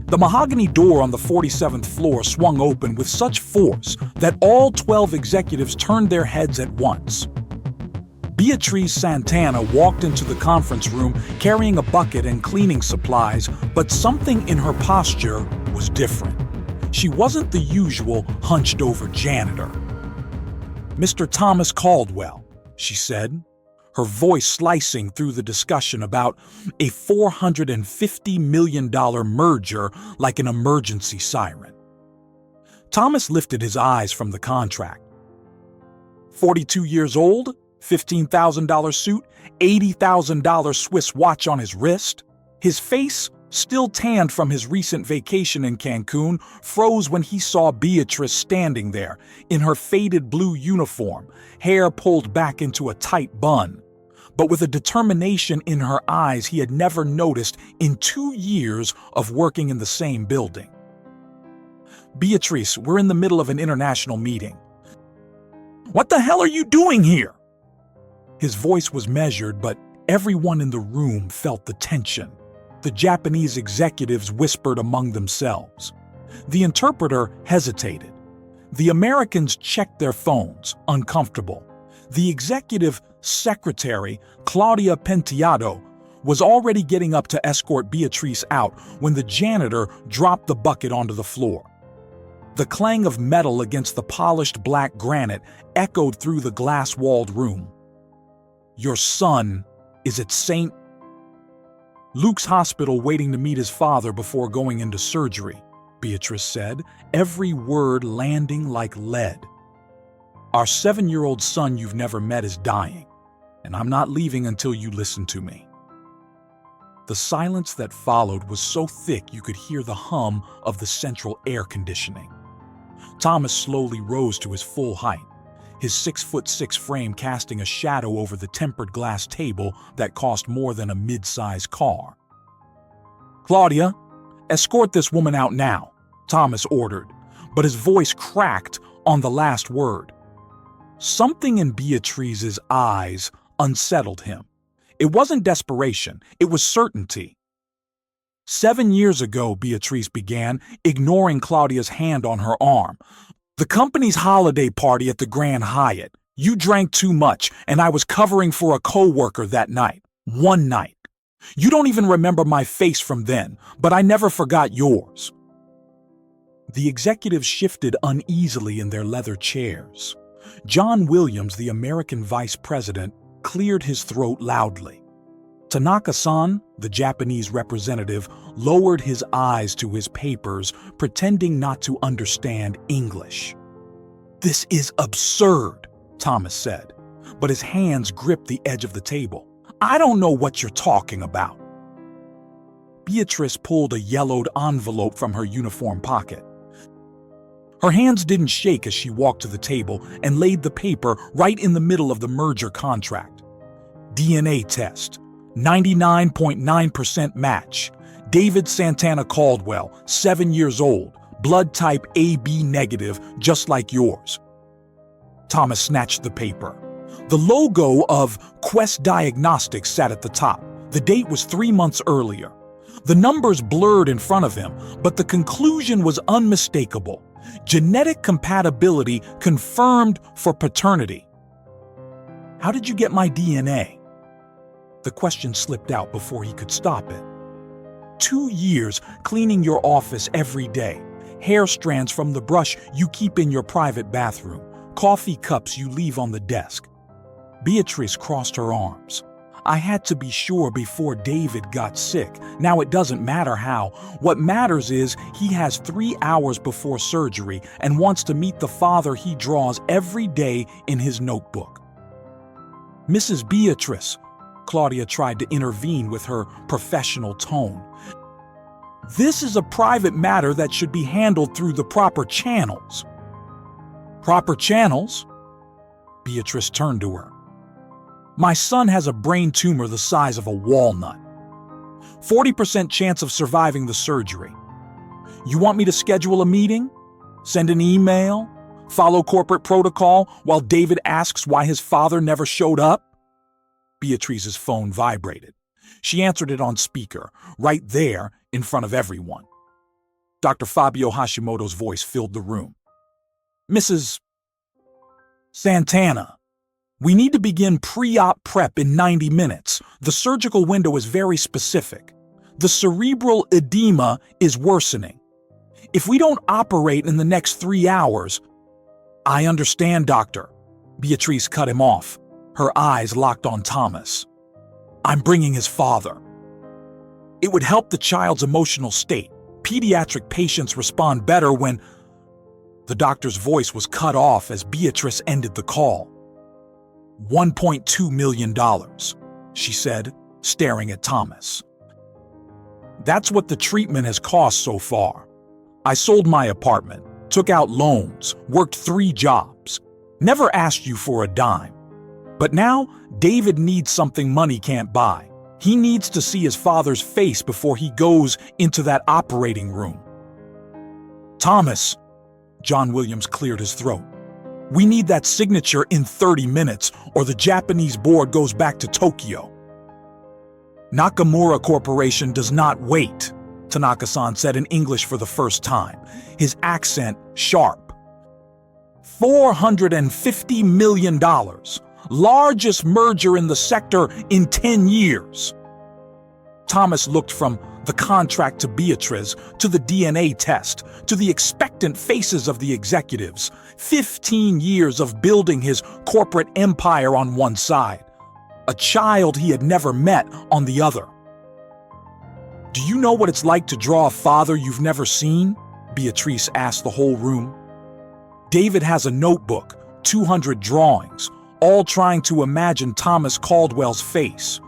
The mahogany door on the 47th floor swung open with such force that all 12 executives turned their heads at once. Beatrice Santana walked into the conference room carrying a bucket and cleaning supplies, but something in her posture was different. She wasn't the usual hunched-over janitor. "Mr. Thomas Caldwell," she said, her voice slicing through the discussion about a $450 million merger like an emergency siren. Thomas lifted his eyes from the contract. 42 years old, $15,000 suit, $80,000 Swiss watch on his wrist. His face, still tanned from his recent vacation in Cancun, froze when he saw Beatrice standing there in her faded blue uniform, hair pulled back into a tight bun, but with a determination in her eyes he had never noticed in 2 years of working in the same building. "Beatrice, we're in the middle of an international meeting." "What the hell are you doing here?" His voice was measured, but everyone in the room felt the tension. The Japanese executives whispered among themselves. The interpreter hesitated. The Americans checked their phones, uncomfortable. The executive secretary, Claudia Penteado, was already getting up to escort Beatrice out when the janitor dropped the bucket onto the floor. The clang of metal against the polished black granite echoed through the glass-walled room. "Your son is at St. Luke's Hospital waiting to meet his father before going into surgery," Beatrice said, every word landing like lead. "Our 7-year-old son you've never met is dying, and I'm not leaving until you listen to me." The silence that followed was so thick you could hear the hum of the central air conditioning. Thomas slowly rose to his full height, his 6'6" frame casting a shadow over the tempered glass table that cost more than a mid-size car. "Claudia, escort this woman out now," Thomas ordered, but his voice cracked on the last word. Something in Beatrice's eyes unsettled him. It wasn't desperation, it was certainty. "7 years ago," Beatrice began, ignoring Claudia's hand on her arm. "The company's holiday party at the Grand Hyatt. You drank too much, and I was covering for a co-worker that night. One night. You don't even remember my face from then, but I never forgot yours." The executives shifted uneasily in their leather chairs. John Williams, the American vice president, cleared his throat loudly. Tanaka-san, the Japanese representative, lowered his eyes to his papers, pretending not to understand English. "This is absurd," Thomas said, but his hands gripped the edge of the table. "I don't know what you're talking about." Beatrice pulled a yellowed envelope from her uniform pocket. Her hands didn't shake as she walked to the table and laid the paper right in the middle of the merger contract. "DNA test. 99.9% match. David Santana Caldwell, 7 years old, blood type AB negative, just like yours." Thomas snatched the paper. The logo of Quest Diagnostics sat at the top. The date was 3 months earlier. The numbers blurred in front of him, but the conclusion was unmistakable. Genetic compatibility confirmed for paternity. "How did you get my DNA?" The question slipped out before he could stop it. 2 years cleaning your office every day. Hair strands from the brush you keep in your private bathroom. Coffee cups you leave on the desk. Beatrice crossed her arms. "I had to be sure before David got sick. Now it doesn't matter how. What matters is he has 3 hours before surgery and wants to meet the father he draws every day in his notebook." "Mrs. Beatrice," Claudia tried to intervene with her professional tone. "This is a private matter that should be handled through the proper channels." "Proper channels?" Beatrice turned to her. "My son has a brain tumor the size of a walnut. 40% chance of surviving the surgery. You want me to schedule a meeting? Send an email? Follow corporate protocol while David asks why his father never showed up?" Beatrice's phone vibrated. She answered it on speaker, right there in front of everyone. Dr. Fabio Hashimoto's voice filled the room. Mrs. Santana, we need to begin pre-op prep in 90 minutes. The surgical window is very specific. The cerebral edema is worsening. If we don't operate in the next 3 hours... I understand, doctor. Beatrice cut him off, her eyes locked on Thomas. I'm bringing his father. It would help the child's emotional state. Pediatric patients respond better when... The doctor's voice was cut off as Beatrice ended the call. $1.2 million, she said, staring at Thomas. That's what the treatment has cost so far. I sold my apartment, took out loans, worked 3 jobs, never asked you for a dime. But now, David needs something money can't buy. He needs to see his father's face before he goes into that operating room. Thomas, John Williams cleared his throat. We need that signature in 30 minutes, or the Japanese board goes back to Tokyo. Nakamura Corporation does not wait, Tanaka-san said in English for the first time, his accent sharp. $450 million, largest merger in the sector in 10 years. Thomas looked from the contract to Beatrice, to the DNA test, to the expectant faces of the executives. 15 years of building his corporate empire on one side, a child he had never met on the other. Do you know what it's like to draw a father you've never seen? Beatrice asked the whole room. David has a notebook, 200 drawings, all trying to imagine Thomas Caldwell's face.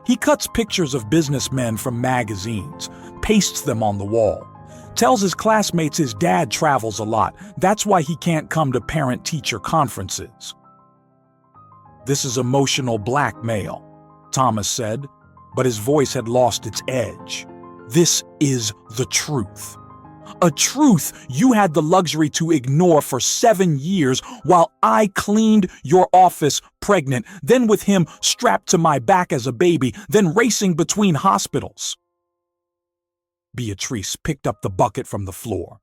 He cuts pictures of businessmen from magazines, pastes them on the wall, tells his classmates his dad travels a lot. That's why he can't come to parent-teacher conferences. This is emotional blackmail, Thomas said, but his voice had lost its edge. This is the truth. A truth you had the luxury to ignore for 7 years while I cleaned your office pregnant, then with him strapped to my back as a baby, then racing between hospitals. Beatrice picked up the bucket from the floor.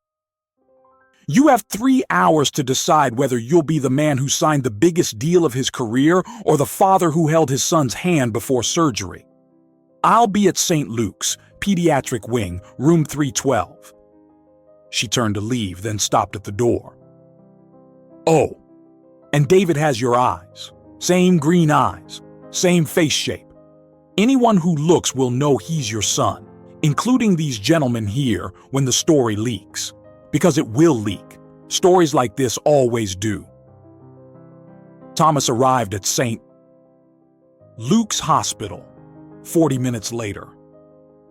You have 3 hours to decide whether you'll be the man who signed the biggest deal of his career or the father who held his son's hand before surgery. I'll be at St. Luke's, pediatric wing, room 312. She turned to leave, then stopped at the door. Oh, and David has your eyes. Same green eyes, same face shape. Anyone who looks will know he's your son, including these gentlemen here when the story leaks. Because it will leak. Stories like this always do. Thomas arrived at St. Luke's Hospital 40 minutes later.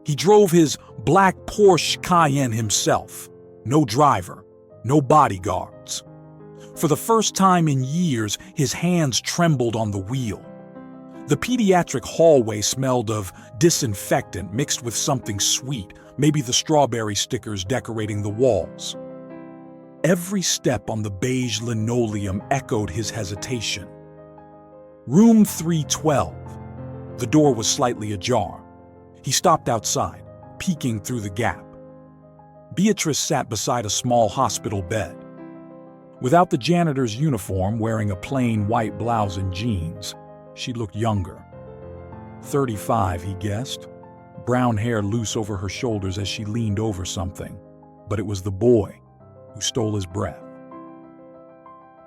He drove his black Porsche Cayenne himself. No driver, no bodyguards. For the first time in years, his hands trembled on the wheel. The pediatric hallway smelled of disinfectant mixed with something sweet, maybe the strawberry stickers decorating the walls. Every step on the beige linoleum echoed his hesitation. Room 312. The door was slightly ajar. He stopped outside, peeking through the gap. Beatrice sat beside a small hospital bed. Without the janitor's uniform, wearing a plain white blouse and jeans, she looked younger. 35, he guessed. Brown hair loose over her shoulders as she leaned over something. But it was the boy who stole his breath.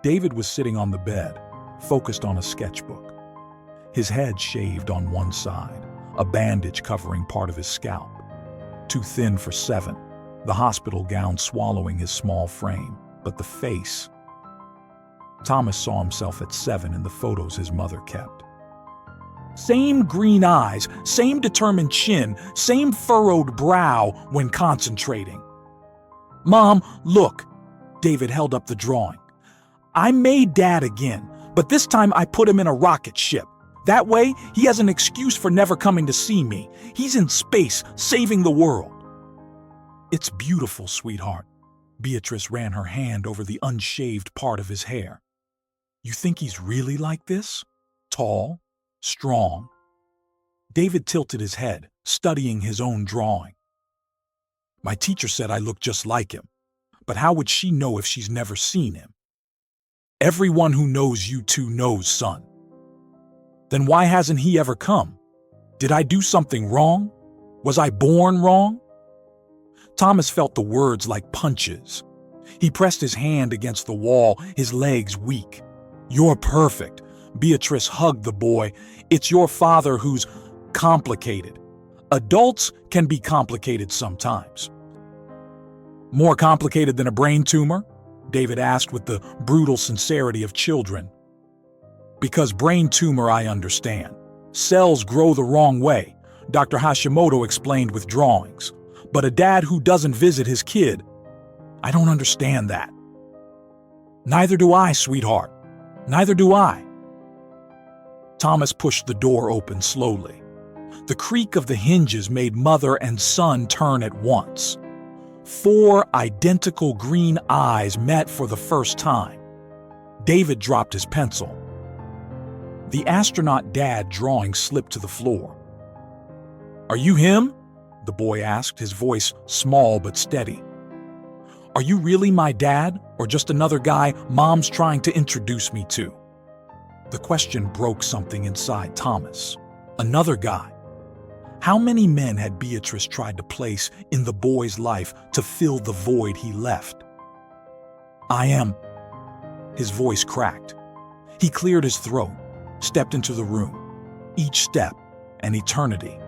David was sitting on the bed, focused on a sketchbook. His head shaved on one side, a bandage covering part of his scalp. Too thin for 7, the hospital gown swallowing his small frame, but the face. Thomas saw himself at 7 in the photos his mother kept. Same green eyes, same determined chin, same furrowed brow when concentrating. Mom, look. David held up the drawing. I made Dad again, but this time I put him in a rocket ship. That way, he has an excuse for never coming to see me. He's in space, saving the world. It's beautiful, sweetheart. Beatrice ran her hand over the unshaved part of his hair. You think he's really like this? Tall? Strong? David tilted his head, studying his own drawing. My teacher said I look just like him, but how would she know if she's never seen him? Everyone who knows you two knows, son. Then why hasn't he ever come? Did I do something wrong? Was I born wrong? Thomas felt the words like punches. He pressed his hand against the wall, his legs weak. You're perfect. Beatrice hugged the boy. It's your father who's complicated. Adults can be complicated sometimes. More complicated than a brain tumor? David asked with the brutal sincerity of children. Because brain tumor, I understand. Cells grow the wrong way, Dr. Hashimoto explained with drawings. But a dad who doesn't visit his kid, I don't understand that. Neither do I, sweetheart. Neither do I. Thomas pushed the door open slowly. The creak of the hinges made mother and son turn at once. 4 identical green eyes met for the first time. David dropped his pencil. The astronaut dad drawing slipped to the floor. Are you him? The boy asked, his voice small but steady. Are you really my dad, or just another guy Mom's trying to introduce me to? The question broke something inside Thomas. Another guy. How many men had Beatrice tried to place in the boy's life to fill the void he left? I am. His voice cracked. He cleared his throat, stepped into the room. Each step, an eternity.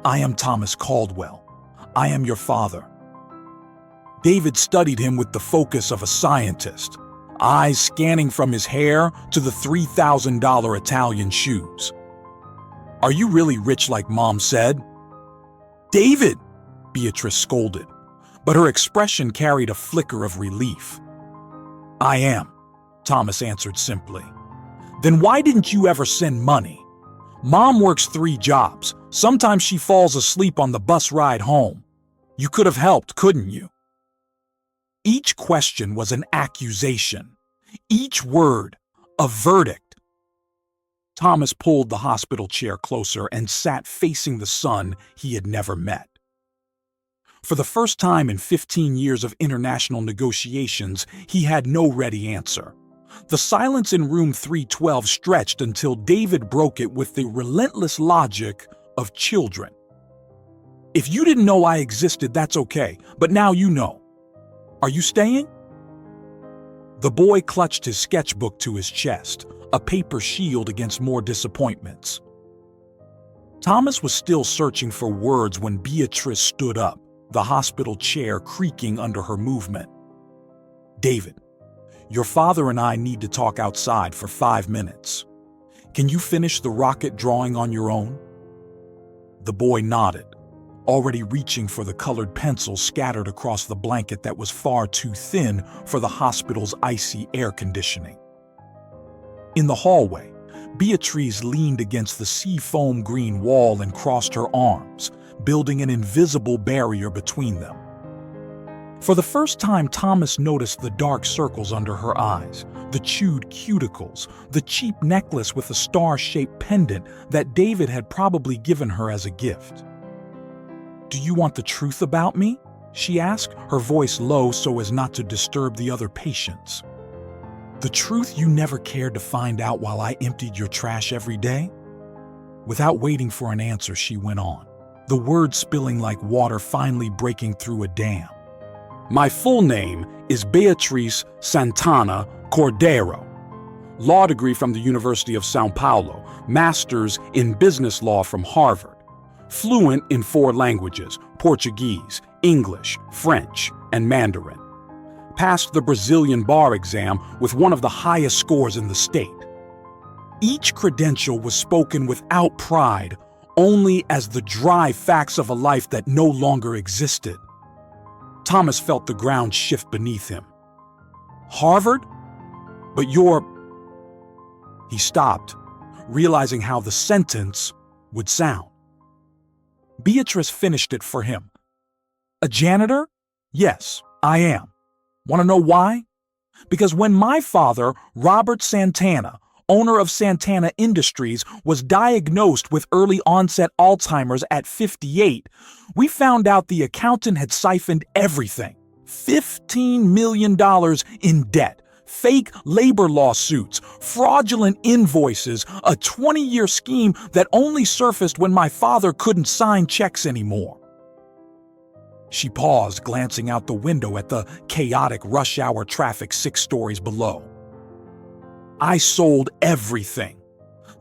I am Thomas Caldwell. I am your father. David studied him with the focus of a scientist, eyes scanning from his hair to the $3,000 Italian shoes. Are you really rich like Mom said? David! Beatrice scolded, but her expression carried a flicker of relief. I am, Thomas answered simply. Then why didn't you ever send money? Mom works 3 jobs. Sometimes she falls asleep on the bus ride home. You could have helped, couldn't you? Each question was an accusation. Each word, a verdict. Thomas pulled the hospital chair closer and sat facing the son he had never met. For the first time in 15 years of international negotiations, he had no ready answer. The silence in room 312 stretched until David broke it with the relentless logic of children. If you didn't know I existed, that's okay, but now you know. Are you staying? The boy clutched his sketchbook to his chest, a paper shield against more disappointments. Thomas was still searching for words when Beatrice stood up, the hospital chair creaking under her movement. David, your father and I need to talk outside for 5 minutes. Can you finish the rocket drawing on your own? The boy nodded, already reaching for the colored pencil scattered across the blanket that was far too thin for the hospital's icy air conditioning. In the hallway, Beatrice leaned against the seafoam green wall and crossed her arms, building an invisible barrier between them. For the first time, Thomas noticed the dark circles under her eyes, the chewed cuticles, the cheap necklace with a star-shaped pendant that David had probably given her as a gift. Do you want the truth about me? She asked, her voice low so as not to disturb the other patients. The truth you never cared to find out while I emptied your trash every day? Without waiting for an answer, she went on, the words spilling like water finally breaking through a dam. My full name is Beatrice Santana Cordero. Law degree from the University of São Paulo, master's in business law from Harvard. Fluent in 4 languages, Portuguese, English, French, and Mandarin. Passed the Brazilian bar exam with one of the highest scores in the state. Each credential was spoken without pride, only as the dry facts of a life that no longer existed. Thomas felt the ground shift beneath him. Harvard? But you're... He stopped, realizing how the sentence would sound. Beatrice finished it for him. A janitor? Yes, I am. Want to know why? Because when my father, Robert Santana, owner of Santana Industries, was diagnosed with early-onset Alzheimer's at 58, we found out the accountant had siphoned everything. $15 million in debt, fake labor lawsuits, fraudulent invoices, a 20-year scheme that only surfaced when my father couldn't sign checks anymore. She paused, glancing out the window at the chaotic rush-hour traffic 6 stories below. I sold everything.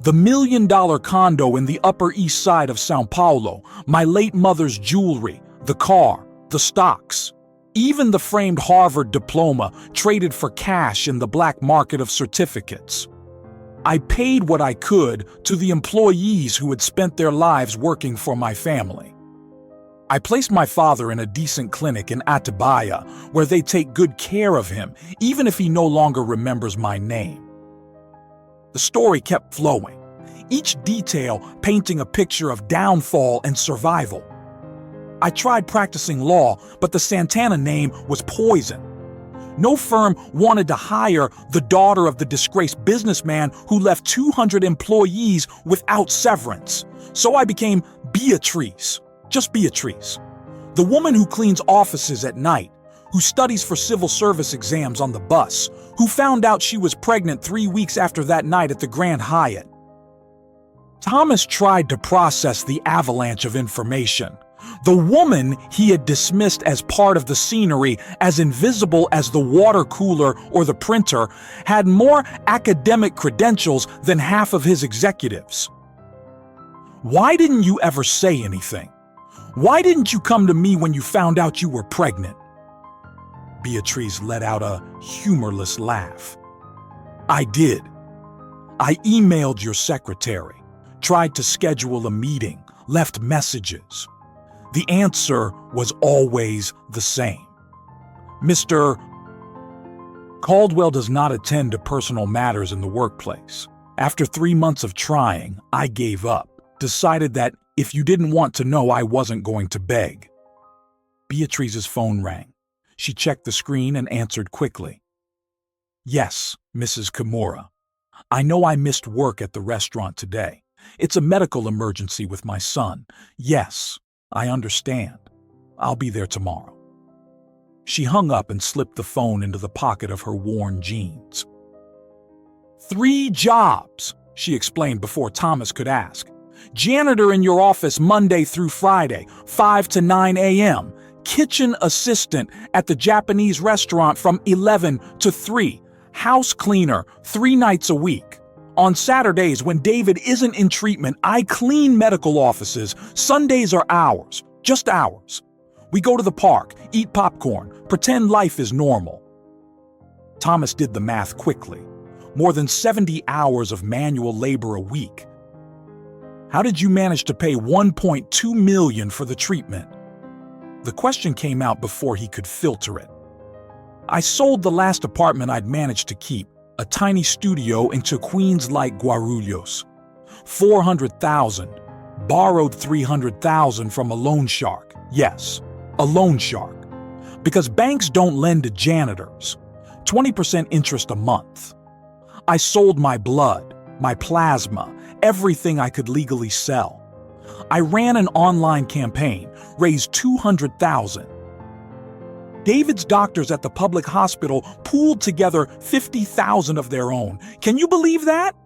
The $1 million condo in the Upper East Side of Sao Paulo, my late mother's jewelry, the car, the stocks. Even the framed Harvard diploma traded for cash in the black market of certificates. I paid what I could to the employees who had spent their lives working for my family. I placed my father in a decent clinic in Atibaia, where they take good care of him, even if he no longer remembers my name. The story kept flowing, each detail painting a picture of downfall and survival. I tried practicing law, but the Santana name was poison. No firm wanted to hire the daughter of the disgraced businessman who left 200 employees without severance. So I became Beatrice, just Beatrice. The woman who cleans offices at night, who studies for civil service exams on the bus, who found out she was pregnant 3 weeks after that night at the Grand Hyatt. Thomas tried to process the avalanche of information. The woman he had dismissed as part of the scenery, as invisible as the water cooler or the printer, had more academic credentials than half of his executives. Why didn't you ever say anything? Why didn't you come to me when you found out you were pregnant? Beatrice let out a humorless laugh. I did. I emailed your secretary, tried to schedule a meeting, left messages. The answer was always the same. Mr. Caldwell does not attend to personal matters in the workplace. After 3 months of trying, I gave up, decided that if you didn't want to know, I wasn't going to beg. Beatrice's phone rang. She checked the screen and answered quickly. Yes, Mrs. Kimura. I know I missed work at the restaurant today. It's a medical emergency with my son. Yes, I understand. I'll be there tomorrow. She hung up and slipped the phone into the pocket of her worn jeans. 3 jobs, she explained before Thomas could ask. Janitor in your office Monday through Friday, 5 to 9 a.m. Kitchen assistant at the Japanese restaurant from 11 to 3. House cleaner 3 nights a week. On Saturdays, when David isn't in treatment, I clean medical offices. Sundays are ours, just ours. We go to the park, eat popcorn, pretend life is normal. Thomas did the math quickly. More than 70 hours of manual labor a week. How did you manage to pay $1.2 million for the treatment? The question came out before he could filter it. I sold the last apartment I'd managed to keep, a tiny studio into Queens-like Guarulhos. $400,000. Borrowed $300,000 from a loan shark. Yes, a loan shark. Because banks don't lend to janitors. 20% interest a month. I sold my blood, my plasma, everything I could legally sell. I ran an online campaign, raised $200,000. David's doctors at the public hospital pooled together $50,000 of their own. Can you believe that?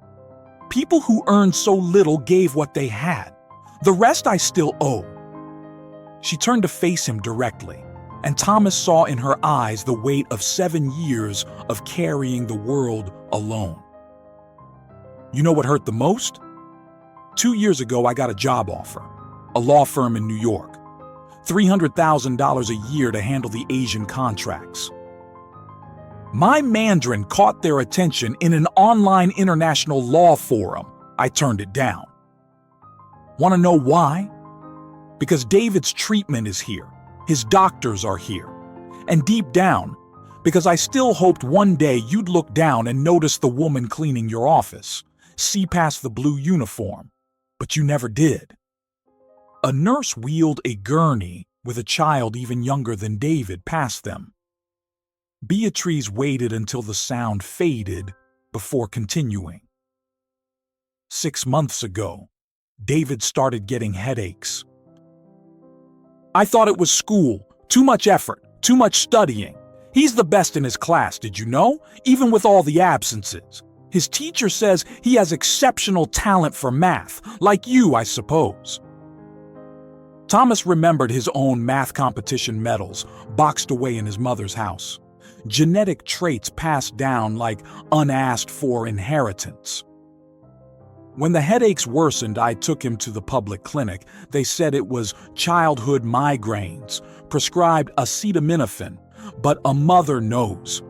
People who earned so little gave what they had. The rest I still owe. She turned to face him directly, and Thomas saw in her eyes the weight of 7 years of carrying the world alone. You know what hurt the most? 2 years ago, I got a job offer, a law firm in New York. $300,000 a year to handle the Asian contracts. My Mandarin caught their attention in an online international law forum. I turned it down. Want to know why? Because David's treatment is here. His doctors are here. And deep down, because I still hoped one day you'd look down and notice the woman cleaning your office, see past the blue uniform. But you never did. A nurse wheeled a gurney with a child even younger than David past them. Beatrice waited until the sound faded before continuing. 6 months ago, David started getting headaches. I thought it was school. Too much effort, too much studying. He's the best in his class, did you know? Even with all the absences. His teacher says he has exceptional talent for math, like you, I suppose. Thomas remembered his own math competition medals, boxed away in his mother's house. Genetic traits passed down like unasked for inheritance. When the headaches worsened, I took him to the public clinic. They said it was childhood migraines, prescribed acetaminophen, but a mother knows.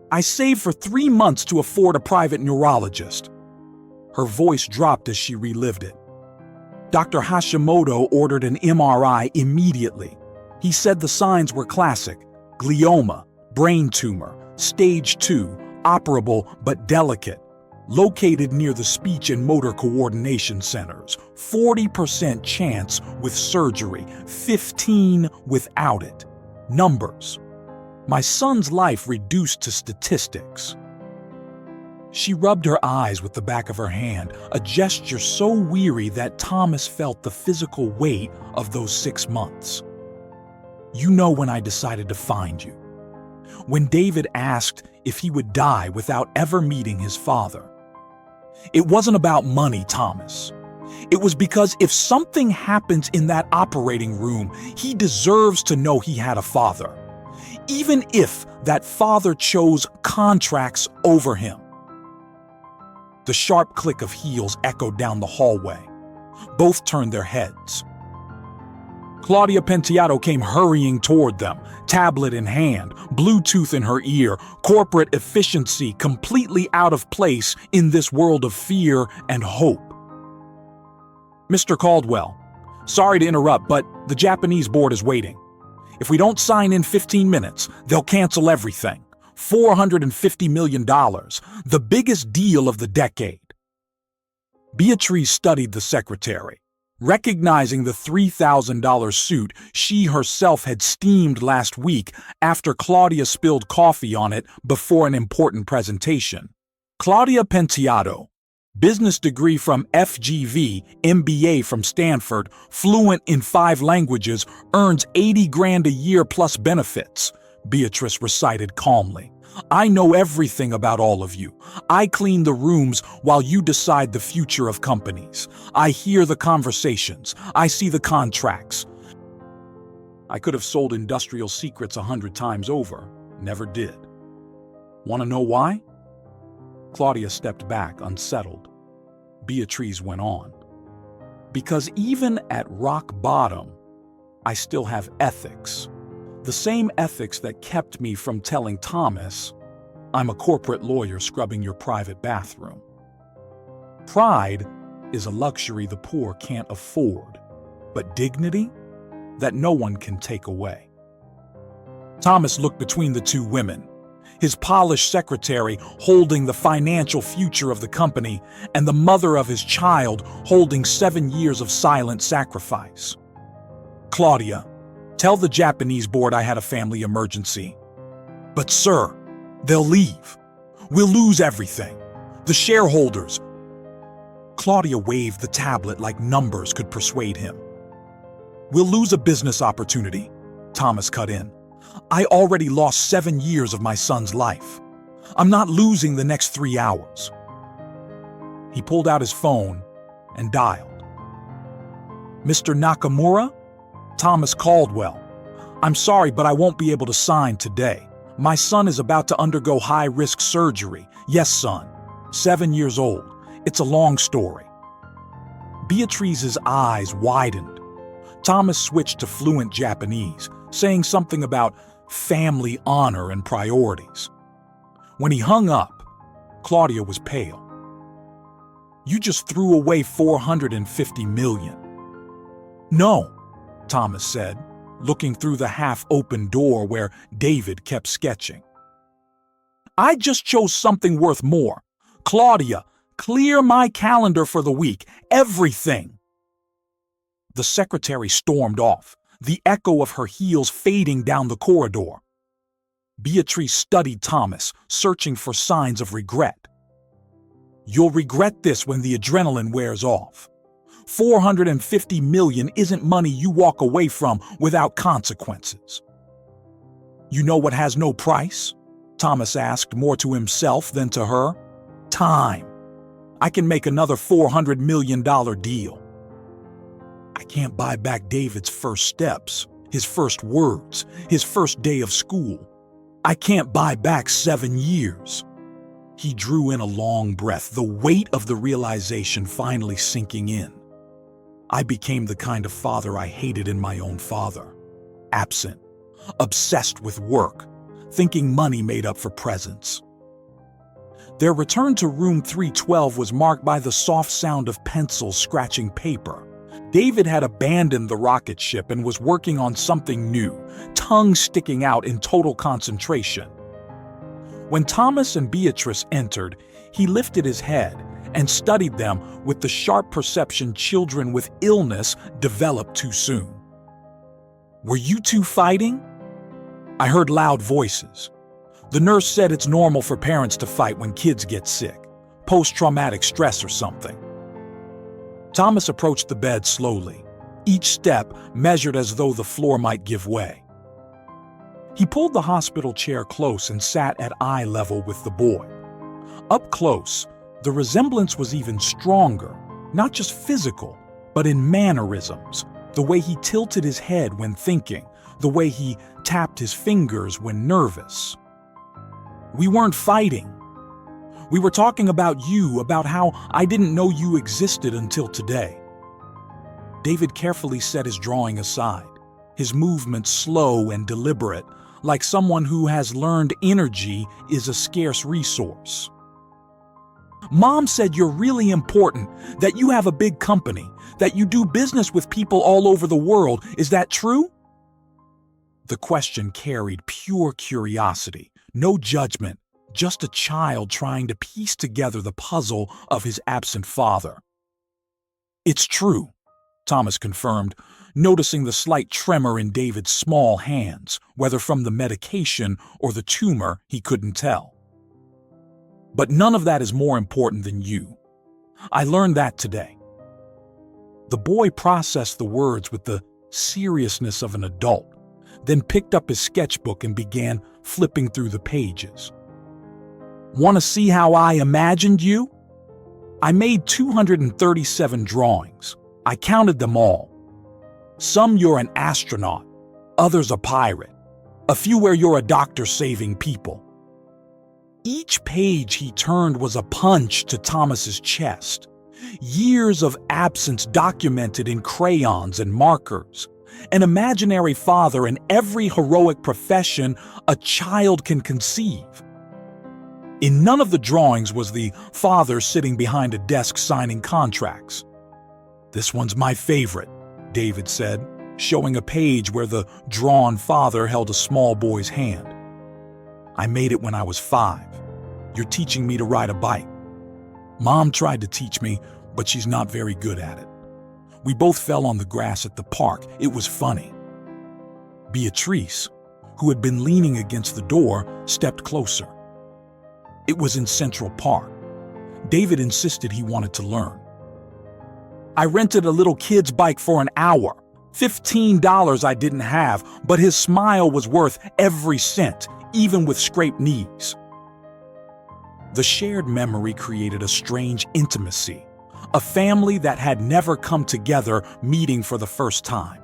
I saved for 3 months to afford a private neurologist. Her voice dropped as she relived it. Dr. Hashimoto ordered an MRI immediately. He said the signs were classic: glioma, brain tumor, stage 2, operable but delicate, located near the speech and motor coordination centers. 40% chance with surgery, 15 without it. Numbers. My son's life reduced to statistics. She rubbed her eyes with the back of her hand, a gesture so weary that Thomas felt the physical weight of those 6 months. You know when I decided to find you. When David asked if he would die without ever meeting his father. It wasn't about money, Thomas. It was because if something happens in that operating room, he deserves to know he had a father. Even if that father chose contracts over him. The sharp click of heels echoed down the hallway. Both turned their heads. Claudia Penteado came hurrying toward them, tablet in hand, Bluetooth in her ear, corporate efficiency completely out of place in this world of fear and hope. Mr. Caldwell, sorry to interrupt, but the Japanese board is waiting. If we don't sign in 15 minutes, they'll cancel everything. $450 million, the biggest deal of the decade. Beatrice studied the secretary, recognizing the $3,000 suit she herself had steamed last week after Claudia spilled coffee on it before an important presentation. Claudia Penteado, business degree from FGV, MBA from Stanford, fluent in 5 languages, earns $80,000 a year plus benefits, Beatrice recited calmly. I know everything about all of you. I clean the rooms while you decide the future of companies. I hear the conversations. I see the contracts. I could have sold industrial secrets 100 times over. Never did. Want to know why? Claudia stepped back, unsettled. Beatrice went on. Because even at rock bottom, I still have ethics. The same ethics that kept me from telling Thomas, I'm a corporate lawyer scrubbing your private bathroom. Pride is a luxury the poor can't afford, but dignity, that no one can take away. Thomas looked between the two women, his polished secretary holding the financial future of the company and the mother of his child holding 7 years of silent sacrifice. Claudia, tell the Japanese board I had a family emergency. But sir, they'll leave. We'll lose everything. The shareholders. Claudia waved the tablet like numbers could persuade him. We'll lose a business opportunity, Thomas cut in. I already lost 7 years of my son's life. I'm not losing the next 3 hours. He pulled out his phone and dialed. Mr. Nakamura? Thomas Caldwell. I'm sorry, but I won't be able to sign today. My son is about to undergo high-risk surgery. Yes, son. 7 years old. It's a long story. Beatrice's eyes widened. Thomas switched to fluent Japanese, saying something about family honor and priorities. When he hung up, Claudia was pale. You just threw away $450 million. No, Thomas said, looking through the half-open door where David kept sketching. I just chose something worth more. Claudia, clear my calendar for the week. Everything. The secretary stormed off, the echo of her heels fading down the corridor. Beatrice studied Thomas, searching for signs of regret. You'll regret this when the adrenaline wears off. 450 million isn't money you walk away from without consequences. You know what has no price? Thomas asked, more to himself than to her. Time. I can make another $400 million deal. I can't buy back David's first steps, his first words, his first day of school. I can't buy back 7 years. He drew in a long breath, the weight of the realization finally sinking in. I became the kind of father I hated in my own father. Absent, obsessed with work, thinking money made up for presents. Their return to room 312 was marked by the soft sound of pencils scratching paper. David had abandoned the rocket ship and was working on something new, tongue sticking out in total concentration. When Thomas and Beatrice entered, he lifted his head and studied them with the sharp perception children with illness develop too soon. Were you two fighting? I heard loud voices. The nurse said it's normal for parents to fight when kids get sick, post-traumatic stress or something. Thomas approached the bed slowly, each step measured as though the floor might give way. He pulled the hospital chair close and sat at eye level with the boy. Up close, the resemblance was even stronger, not just physical, but in mannerisms, the way he tilted his head when thinking, the way he tapped his fingers when nervous. We weren't fighting. We were talking about you, about how I didn't know you existed until today. David carefully set his drawing aside, his movements slow and deliberate, like someone who has learned energy is a scarce resource. Mom said you're really important, that you have a big company, that you do business with people all over the world. Is that true? The question carried pure curiosity, no judgment, just a child trying to piece together the puzzle of his absent father. It's true, Thomas confirmed, noticing the slight tremor in David's small hands, whether from the medication or the tumor, he couldn't tell. But none of that is more important than you. I learned that today. The boy processed the words with the seriousness of an adult, then picked up his sketchbook and began flipping through the pages. Want to see how I imagined you? I made 237 drawings. I counted them all. Some you're an astronaut, others a pirate, a few where you're a doctor saving people. Each page he turned was a punch to Thomas's chest. Years of absence documented in crayons and markers. An imaginary father in every heroic profession a child can conceive. In none of the drawings was the father sitting behind a desk signing contracts. This one's my favorite, David said, showing a page where the drawn father held a small boy's hand. I made it when I was 5. You're teaching me to ride a bike. Mom tried to teach me, but she's not very good at it. We both fell on the grass at the park. It was funny. Beatrice, who had been leaning against the door, stepped closer. It was in Central Park. David insisted he wanted to learn. I rented a little kid's bike for an hour. $15 I didn't have, but his smile was worth every cent, even with scraped knees. The shared memory created a strange intimacy, a family that had never come together meeting for the first time.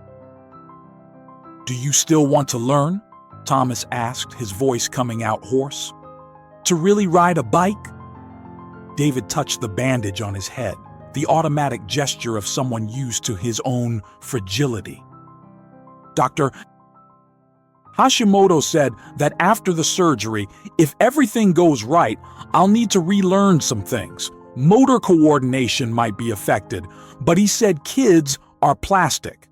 Do you still want to learn? Thomas asked, his voice coming out hoarse. To really ride a bike? David touched the bandage on his head, the automatic gesture of someone used to his own fragility. Dr. Hashimoto said that after the surgery, if everything goes right, I'll need to relearn some things. Motor coordination might be affected, but he said kids are plastic.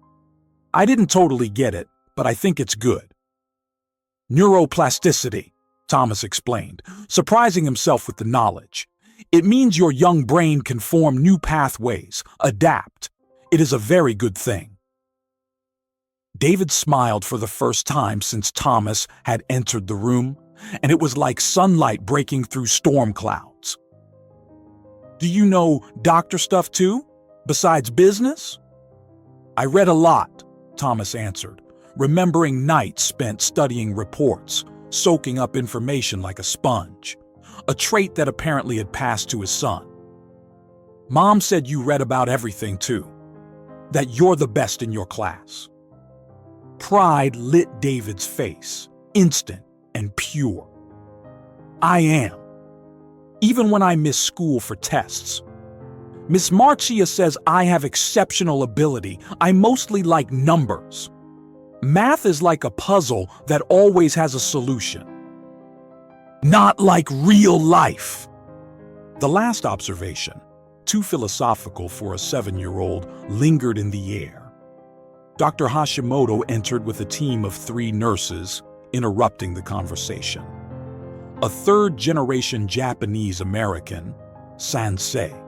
I didn't totally get it, but I think it's good. Neuroplasticity, Thomas explained, surprising himself with the knowledge. It means your young brain can form new pathways, adapt. It is a very good thing. David smiled for the first time since Thomas had entered the room, and it was like sunlight breaking through storm clouds. Do you know doctor stuff too, besides business? I read a lot, Thomas answered, remembering nights spent studying reports, soaking up information like a sponge, a trait that apparently had passed to his son. Mom said you read about everything too, that you're the best in your class. Pride lit David's face, instant and pure. I am. Even when I miss school for tests. Miss Marcia says I have exceptional ability. I mostly like numbers. Math is like a puzzle that always has a solution. Not like real life. The last observation, too philosophical for a 7-year-old, lingered in the air. Dr. Hashimoto entered with a team of 3 nurses, interrupting the conversation. A third-generation Japanese-American, Sansei.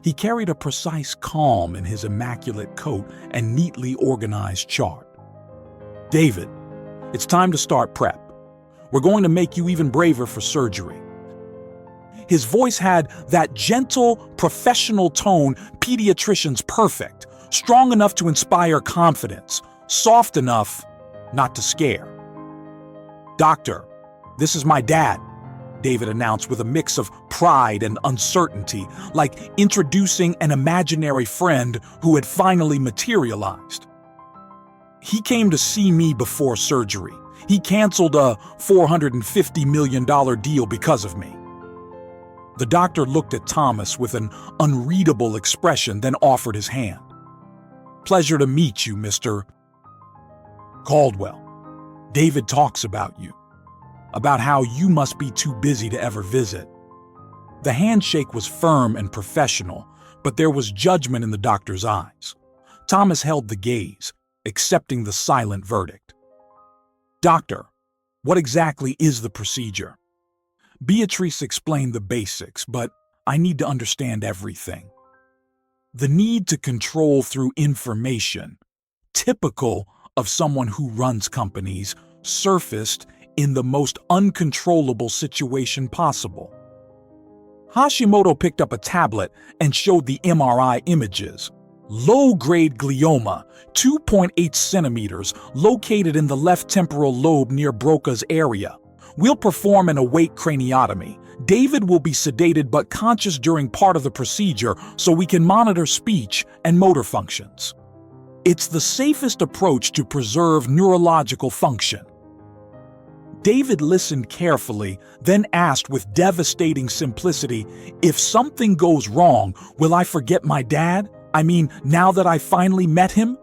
He carried a precise calm in his immaculate coat and neatly organized chart. David, it's time to start prep. We're going to make you even braver for surgery. His voice had that gentle, professional tone pediatricians perfect, strong enough to inspire confidence, soft enough not to scare. Doctor, this is my dad, David announced with a mix of pride and uncertainty, like introducing an imaginary friend who had finally materialized. He came to see me before surgery. He canceled a $450 million deal because of me. The doctor looked at Thomas with an unreadable expression, then offered his hand. Pleasure to meet you, Mr. Caldwell. David talks about you, about how you must be too busy to ever visit. The handshake was firm and professional, but there was judgment in the doctor's eyes. Thomas held the gaze, accepting the silent verdict. Doctor, what exactly is the procedure? Beatrice explained the basics, but I need to understand everything. The need to control through information, typical of someone who runs companies, surfaced in the most uncontrollable situation possible. Hashimoto picked up a tablet and showed the MRI images. Low-grade glioma, 2.8 centimeters, located in the left temporal lobe near Broca's area. We'll perform an awake craniotomy. David will be sedated but conscious during part of the procedure so we can monitor speech and motor functions. It's the safest approach to preserve neurological function. David listened carefully, then asked with devastating simplicity, if something goes wrong, will I forget my dad? I mean, now that I finally met him?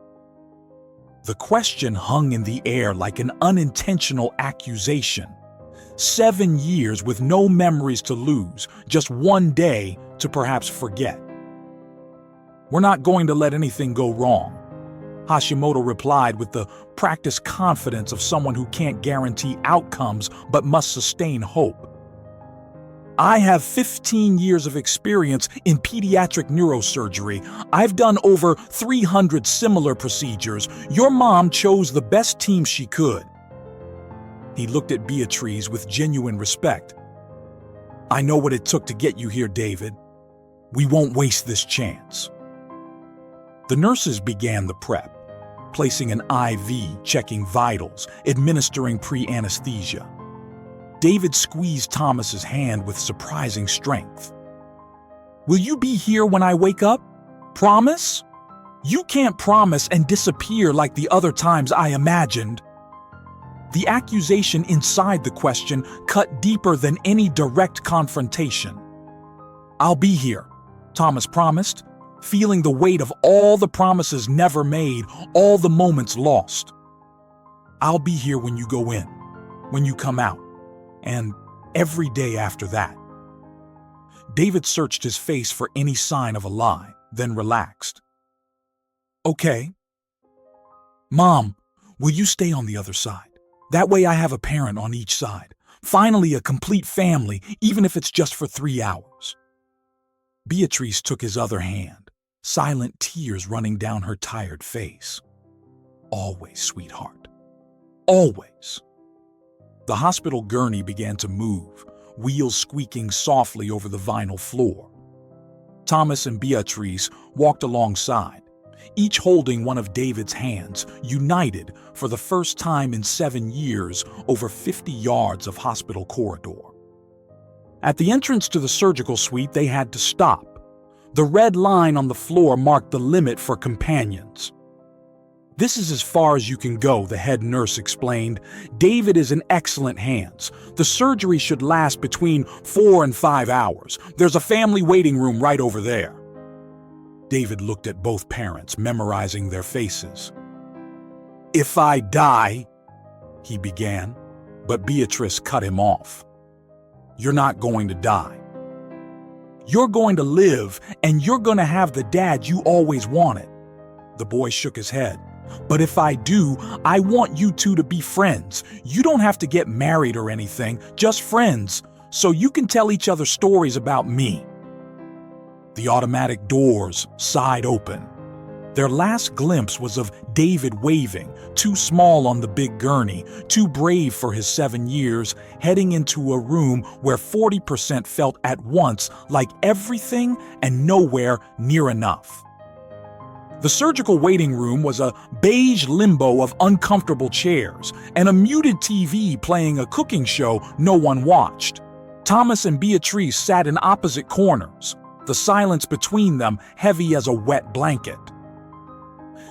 The question hung in the air like an unintentional accusation. 7 years with no memories to lose, just one day to perhaps forget. We're not going to let anything go wrong, Hashimoto replied with the practiced confidence of someone who can't guarantee outcomes but must sustain hope. I have 15 years of experience in pediatric neurosurgery. I've done over 300 similar procedures. Your mom chose the best team she could. He looked at Beatrice with genuine respect. I know what it took to get you here, David. We won't waste this chance. The nurses began the prep, placing an IV, checking vitals, administering pre-anesthesia. David squeezed Thomas's hand with surprising strength. Will you be here when I wake up? Promise? You can't promise and disappear like the other times I imagined. The accusation inside the question cut deeper than any direct confrontation. I'll be here, Thomas promised, feeling the weight of all the promises never made, all the moments lost. I'll be here when you go in, when you come out, and every day after that. David searched his face for any sign of a lie, then relaxed. Okay. Mom, will you stay on the other side? That way I have a parent on each side. Finally a complete family, even if it's just for 3 hours. Beatrice took his other hand, silent tears running down her tired face. Always, sweetheart. Always. The hospital gurney began to move, wheels squeaking softly over the vinyl floor. Thomas and Beatrice walked alongside, each holding one of David's hands, united for the first time in 7 years over 50 yards of hospital corridor. At the entrance to the surgical suite, they had to stop. The red line on the floor marked the limit for companions. "This is as far as you can go," the head nurse explained. "David is in excellent hands. The surgery should last between 4 and 5 hours. There's a family waiting room right over there." David looked at both parents, memorizing their faces. "If I die," he began, but Beatrice cut him off. "You're not going to die. You're going to live, and you're going to have the dad you always wanted." The boy shook his head. "But if I do, I want you two to be friends. You don't have to get married or anything, just friends, so you can tell each other stories about me." The automatic doors sighed open. Their last glimpse was of David waving, too small on the big gurney, too brave for his 7 years, heading into a room where 40% felt at once like everything and nowhere near enough. The surgical waiting room was a beige limbo of uncomfortable chairs and a muted TV playing a cooking show no one watched. Thomas and Beatrice sat in opposite corners, the silence between them heavy as a wet blanket.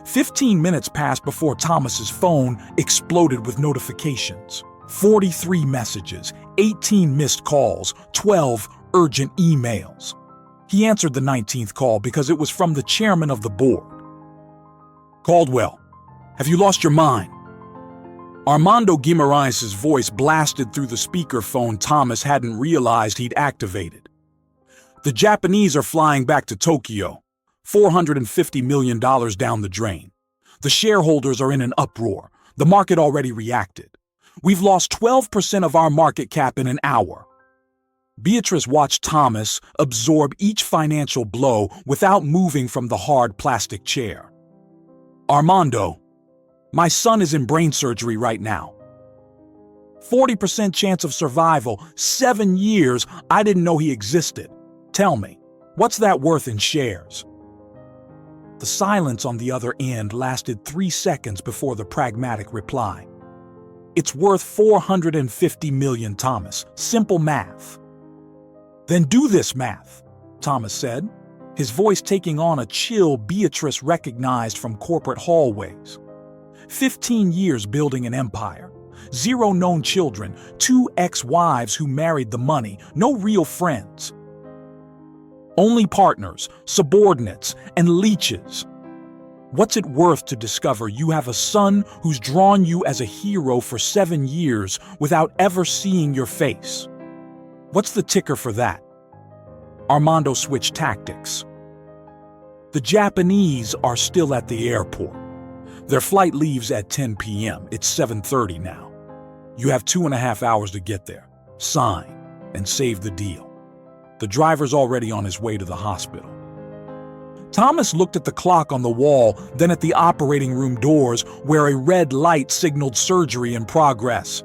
15 minutes passed before Thomas's phone exploded with notifications. 43 messages, 18 missed calls, 12 urgent emails. He answered the 19th call because it was from the chairman of the board. "Caldwell, have you lost your mind?" Armando Guimaraes' voice blasted through the speakerphone Thomas hadn't realized he'd activated. "The Japanese are flying back to Tokyo, $450 million down the drain. The shareholders are in an uproar. The market already reacted. We've lost 12% of our market cap in an hour." Beatrice watched Thomas absorb each financial blow without moving from the hard plastic chair. "Armando, my son is in brain surgery right now. 40% chance of survival, 7 years, I didn't know he existed. Tell me, what's that worth in shares?" The silence on the other end lasted 3 seconds before the pragmatic reply. "It's worth 450 million, Thomas. Simple math." "Then do this math," Thomas said, his voice taking on a chill Beatrice recognized from corporate hallways. 15 years building an empire, 0 known children, 2 ex-wives who married the money, no real friends. Only partners, subordinates, and leeches. What's it worth to discover you have a son who's drawn you as a hero for 7 years without ever seeing your face? What's the ticker for that? Armando switched tactics. "The Japanese are still at the airport. Their flight leaves at 10 p.m. It's 7:30 now. You have 2.5 hours to get there. Sign and save the deal. The driver's already on his way to the hospital." Thomas looked at the clock on the wall, then at the operating room doors where a red light signaled surgery in progress.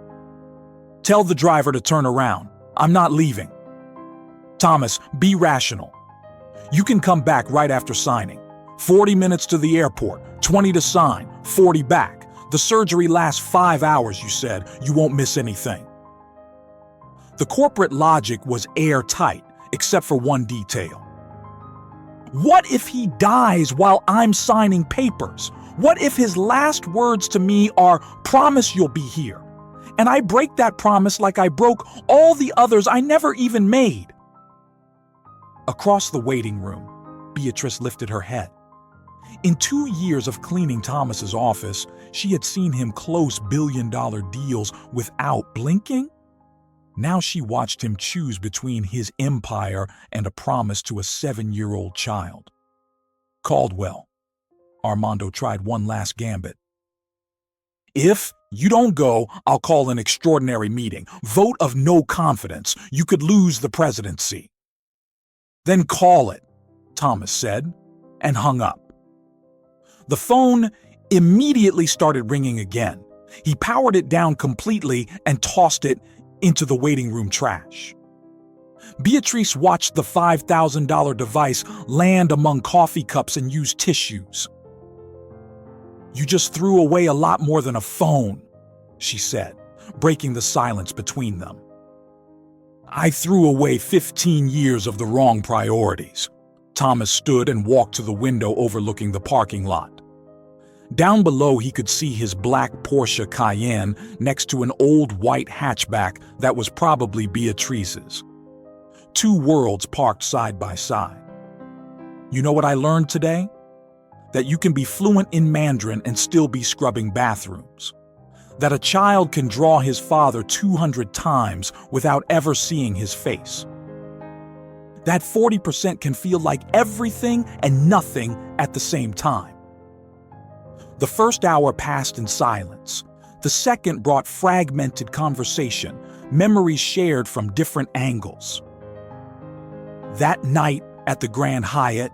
"Tell the driver to turn around. I'm not leaving." "Thomas, be rational. You can come back right after signing. 40 minutes to the airport, 20 to sign, 40 back. The surgery lasts 5 hours, you said. You won't miss anything." The corporate logic was airtight, except for one detail. What if he dies while I'm signing papers? What if his last words to me are, "Promise you'll be here," and I break that promise like I broke all the others I never even made? Across the waiting room, Beatrice lifted her head. In 2 years of cleaning Thomas's office, she had seen him close billion-dollar deals without blinking. Now she watched him choose between his empire and a promise to a 7-year-old child. "Caldwell," Armando tried one last gambit. "If you don't go, I'll call an extraordinary meeting. Vote of no confidence. You could lose the presidency." "Then call it," Thomas said, and hung up. The phone immediately started ringing again. He powered it down completely and tossed it into the waiting room trash. Beatrice watched the $5,000 device land among coffee cups and used tissues. "You just threw away a lot more than a phone," she said, breaking the silence between them. "I threw away 15 years of the wrong priorities." Thomas stood and walked to the window overlooking the parking lot. Down below, he could see his black Porsche Cayenne next to an old white hatchback that was probably Beatrice's. Two worlds parked side by side. "You know what I learned today? That you can be fluent in Mandarin and still be scrubbing bathrooms. That a child can draw his father 200 times without ever seeing his face. That 40% can feel like everything and nothing at the same time." The first hour passed in silence. The second brought fragmented conversation, memories shared from different angles. "That night at the Grand Hyatt,"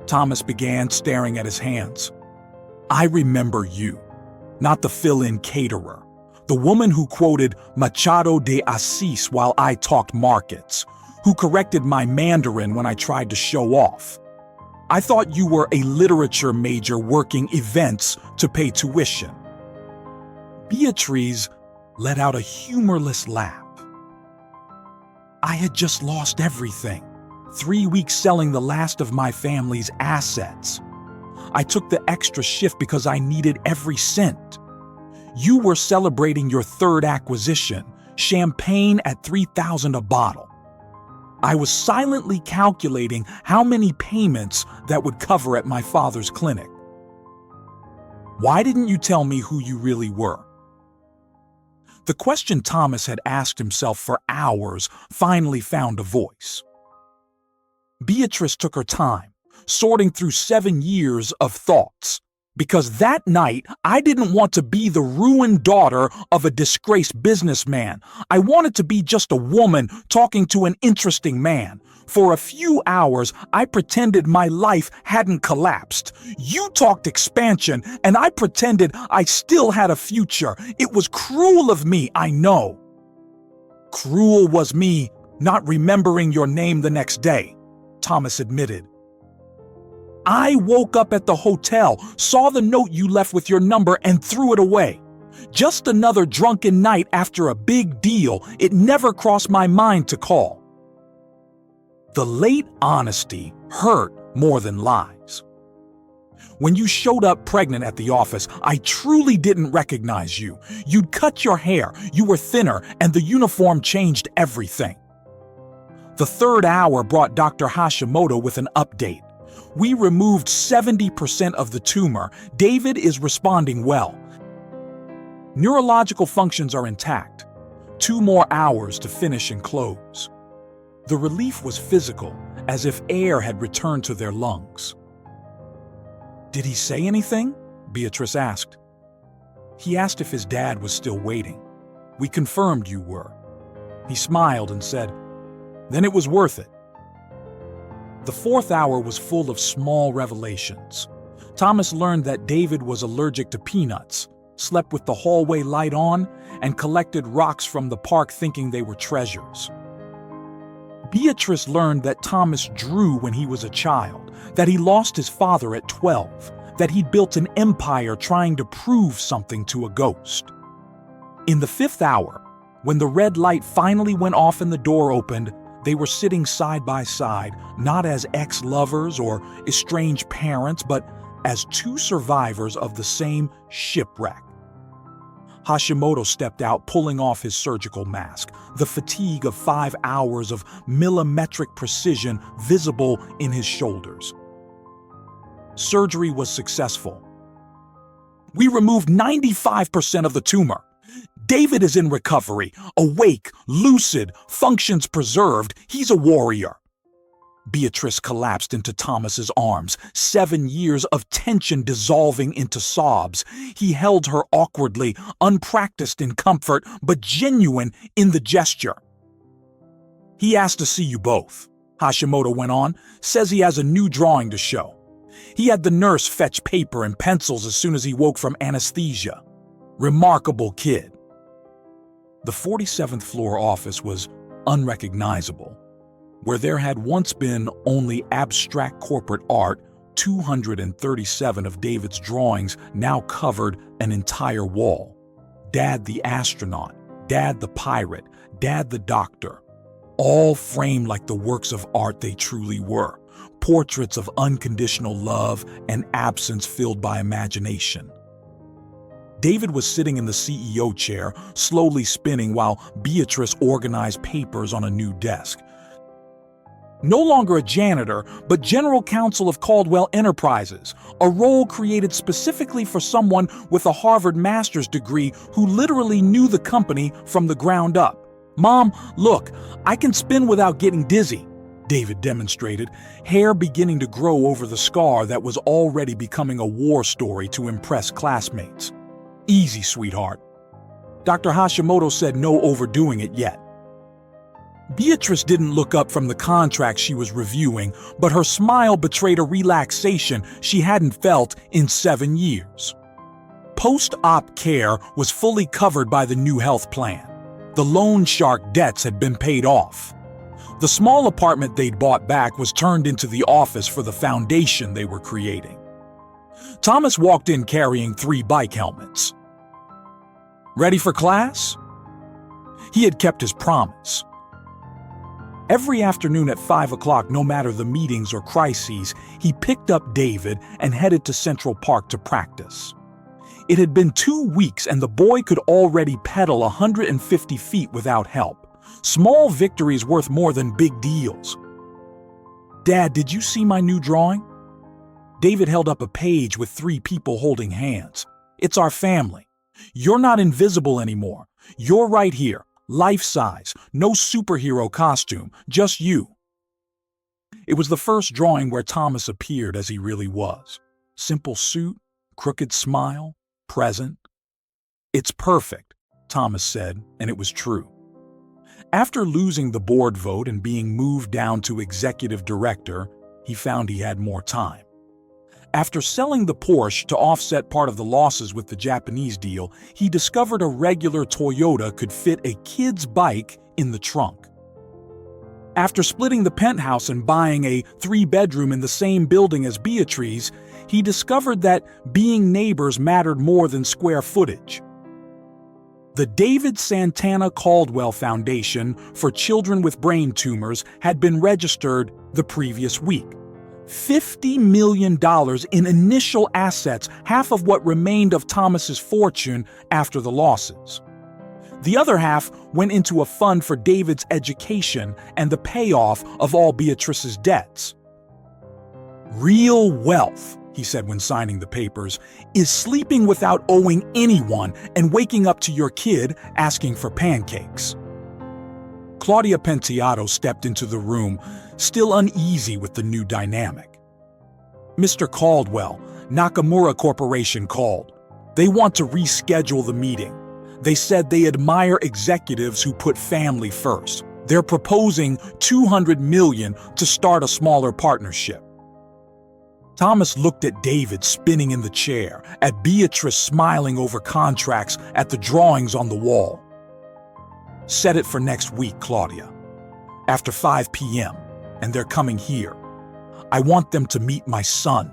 Thomas began, staring at his hands. "I remember you, not the fill-in caterer, the woman who quoted Machado de Assis while I talked markets, who corrected my Mandarin when I tried to show off. I thought you were a literature major working events to pay tuition." Beatrice let out a humorless laugh. "I had just lost everything. 3 weeks selling the last of my family's assets. I took the extra shift because I needed every cent. You were celebrating your third acquisition, champagne at $3,000 a bottle. I was silently calculating how many payments that would cover at my father's clinic. Why didn't you tell me who you really were?" The question Thomas had asked himself for hours finally found a voice. Beatrice took her time, sorting through 7 years of thoughts. "Because that night, I didn't want to be the ruined daughter of a disgraced businessman. I wanted to be just a woman talking to an interesting man. For a few hours, I pretended my life hadn't collapsed. You talked expansion, and I pretended I still had a future. It was cruel of me, I know. Cruel was me not remembering your name the next day," Thomas admitted. "I woke up at the hotel, saw the note you left with your number, and threw it away. Just another drunken night after a big deal. It never crossed my mind to call." The late honesty hurt more than lies. "When you showed up pregnant at the office, I truly didn't recognize you. You'd cut your hair, you were thinner, and the uniform changed everything." The third hour brought Dr. Hashimoto with an update. "We removed 70% of the tumor. David is responding well. Neurological functions are intact. 2 more hours to finish and close." The relief was physical, as if air had returned to their lungs. "Did he say anything?" Beatrice asked. "He asked if his dad was still waiting. We confirmed you were. He smiled and said, 'Then it was worth it.'" The fourth hour was full of small revelations. Thomas learned that David was allergic to peanuts, slept with the hallway light on, and collected rocks from the park thinking they were treasures. Beatrice learned that Thomas drew when he was a child, that he lost his father at 12, that he'd built an empire trying to prove something to a ghost. In the fifth hour, when the red light finally went off and the door opened, they were sitting side by side, not as ex-lovers or estranged parents, but as 2 survivors of the same shipwreck. Hashimoto stepped out, pulling off his surgical mask, the fatigue of 5 hours of millimetric precision visible in his shoulders. Surgery was successful. "We removed 95% of the tumor. David is in recovery, awake, lucid, functions preserved. He's a warrior." Beatrice collapsed into Thomas's arms, 7 years of tension dissolving into sobs. He held her awkwardly, unpracticed in comfort, but genuine in the gesture. "He asked to see you both," Hashimoto went on. "Says he has a new drawing to show. He had the nurse fetch paper and pencils as soon as he woke from anesthesia. Remarkable kid." The 47th floor office was unrecognizable. Where there had once been only abstract corporate art, 237 of David's drawings now covered an entire wall. Dad the astronaut, Dad the pirate, Dad the doctor, all framed like the works of art they truly were, portraits of unconditional love and absence filled by imagination. David was sitting in the CEO chair, slowly spinning while Beatrice organized papers on a new desk. No longer a janitor, but general counsel of Caldwell Enterprises, a role created specifically for someone with a Harvard master's degree who literally knew the company from the ground up. "Mom, look, I can spin without getting dizzy," David demonstrated, hair beginning to grow over the scar that was already becoming a war story to impress classmates. "Easy, sweetheart." Dr. Hashimoto said no overdoing it yet. Beatrice didn't look up from the contract she was reviewing, but her smile betrayed a relaxation she hadn't felt in 7 years. Post-op care was fully covered by the new health plan. The loan shark debts had been paid off. The small apartment they'd bought back was turned into the office for the foundation they were creating. Thomas walked in carrying 3 bike helmets. "Ready for class?" He had kept his promise. Every afternoon at 5 o'clock, no matter the meetings or crises, he picked up David and headed to Central Park to practice. It had been 2 weeks and the boy could already pedal 150 feet without help. Small victories worth more than big deals. "Dad, did you see my new drawing?" David held up a page with 3 people holding hands. "It's our family. You're not invisible anymore. You're right here. Life-size, no superhero costume, just you." It was the first drawing where Thomas appeared as he really was. Simple suit, crooked smile, present. "It's perfect," Thomas said, and it was true. After losing the board vote and being moved down to executive director, he found he had more time. After selling the Porsche to offset part of the losses with the Japanese deal, he discovered a regular Toyota could fit a kid's bike in the trunk. After splitting the penthouse and buying a 3-bedroom in the same building as Beatrice, he discovered that being neighbors mattered more than square footage. The David Santana Caldwell Foundation for Children with Brain Tumors had been registered the previous week. $50 million in initial assets, half of what remained of Thomas's fortune after the losses. The other half went into a fund for David's education and the payoff of all Beatrice's debts. "Real wealth," he said when signing the papers, "is sleeping without owing anyone and waking up to your kid asking for pancakes." Claudia Penteado stepped into the room, still uneasy with the new dynamic. "Mr. Caldwell, Nakamura Corporation called. They want to reschedule the meeting. They said they admire executives who put family first. They're proposing $200 million to start a smaller partnership." Thomas looked at David spinning in the chair, at Beatrice smiling over contracts, at the drawings on the wall. "Set it for next week, Claudia. After 5 p.m., and they're coming here. I want them to meet my son."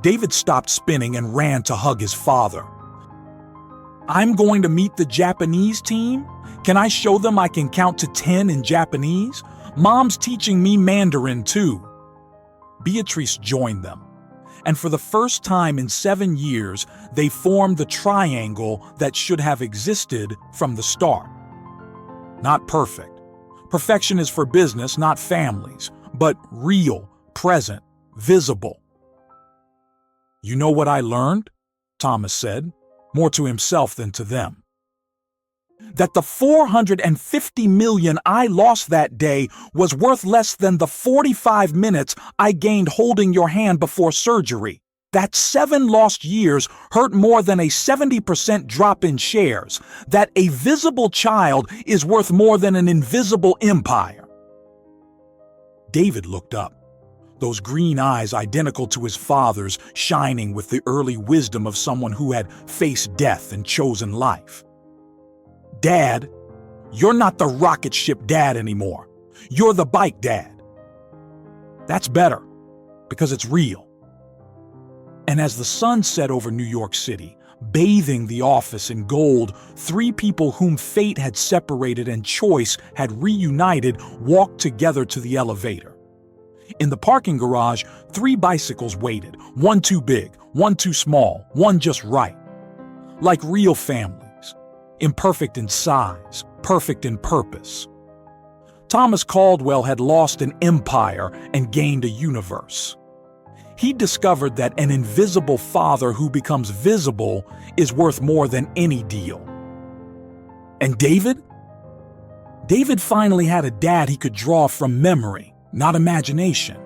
David stopped spinning and ran to hug his father. "I'm going to meet the Japanese team? Can I show them I can count to 10 in Japanese? Mom's teaching me Mandarin too." Beatrice joined them, and for the first time in 7 years, they formed the triangle that should have existed from the start. Not perfect. Perfection is for business, not families, but real, present, visible. "You know what I learned?" Thomas said, more to himself than to them. "That the $450 million I lost that day was worth less than the 45 minutes I gained holding your hand before surgery. That 7 lost years hurt more than a 70% drop in shares. That a visible child is worth more than an invisible empire." David looked up, those green eyes identical to his father's, shining with the early wisdom of someone who had faced death and chosen life. "Dad, you're not the rocket ship dad anymore. You're the bike dad. That's better, because it's real. And as the sun set over New York City, bathing the office in gold, three people whom fate had separated and choice had reunited walked together to the elevator. In the parking garage, three bicycles waited, one too big, one too small, one just right. Like real families, imperfect in size, perfect in purpose. Thomas Caldwell had lost an empire and gained a universe. He discovered that an invisible father who becomes visible is worth more than any deal. And David? David finally had a dad he could draw from memory, not imagination.